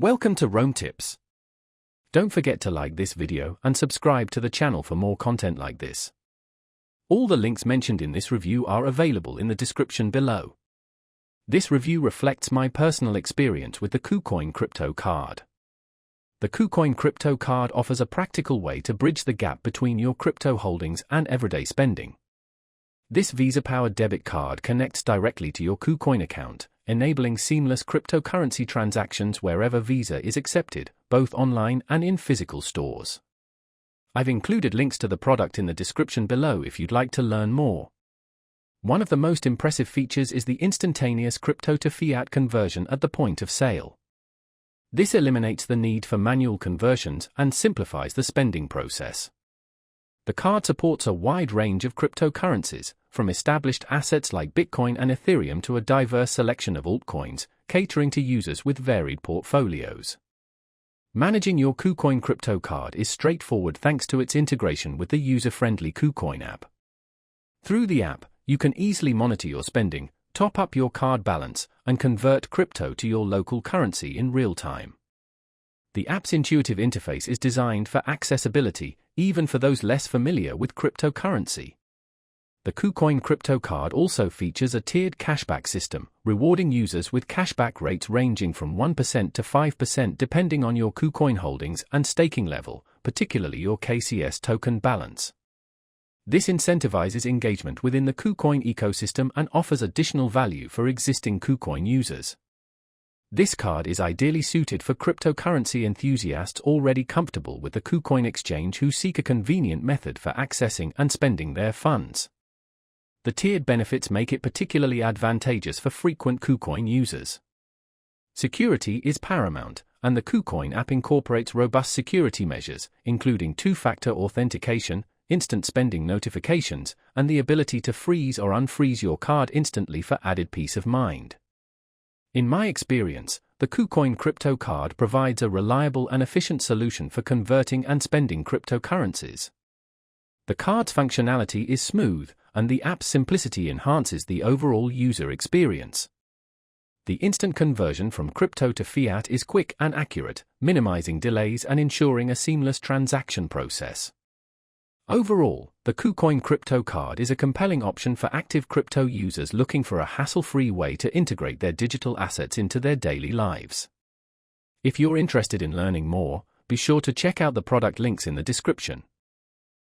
Welcome to Rome Tips. Don't forget to like this video and subscribe to the channel for more content like this. All the links mentioned in this review are available in the description below. This review reflects my personal experience with the KuCoin crypto card. The KuCoin crypto card offers a practical way to bridge the gap between your crypto holdings and everyday spending. This Visa-powered debit card connects directly to your KuCoin account, enabling seamless cryptocurrency transactions wherever Visa is accepted, both online and in physical stores. I've included links to the product in the description below if you'd like to learn more. One of the most impressive features is the instantaneous crypto to fiat conversion at the point of sale. This eliminates the need for manual conversions and simplifies the spending process. The card supports a wide range of cryptocurrencies, from established assets like Bitcoin and Ethereum to a diverse selection of altcoins, catering to users with varied portfolios. Managing your KuCoin crypto card is straightforward thanks to its integration with the user-friendly KuCoin app. Through the app, you can easily monitor your spending, top up your card balance, and convert crypto to your local currency in real time. The app's intuitive interface is designed for accessibility, even for those less familiar with cryptocurrency. The KuCoin crypto card also features a tiered cashback system, rewarding users with cashback rates ranging from 1% to 5% depending on your KuCoin holdings and staking level, particularly your KCS token balance. This incentivizes engagement within the KuCoin ecosystem and offers additional value for existing KuCoin users. This card is ideally suited for cryptocurrency enthusiasts already comfortable with the KuCoin exchange who seek a convenient method for accessing and spending their funds. The tiered benefits make it particularly advantageous for frequent KuCoin users. Security is paramount, and the KuCoin app incorporates robust security measures, including two-factor authentication, instant spending notifications, and the ability to freeze or unfreeze your card instantly for added peace of mind. In my experience, the KuCoin crypto card provides a reliable and efficient solution for converting and spending cryptocurrencies. The card's functionality is smooth, and the app's simplicity enhances the overall user experience. The instant conversion from crypto to fiat is quick and accurate, minimizing delays and ensuring a seamless transaction process. Overall, the KuCoin crypto card is a compelling option for active crypto users looking for a hassle-free way to integrate their digital assets into their daily lives. If you're interested in learning more, be sure to check out the product links in the description.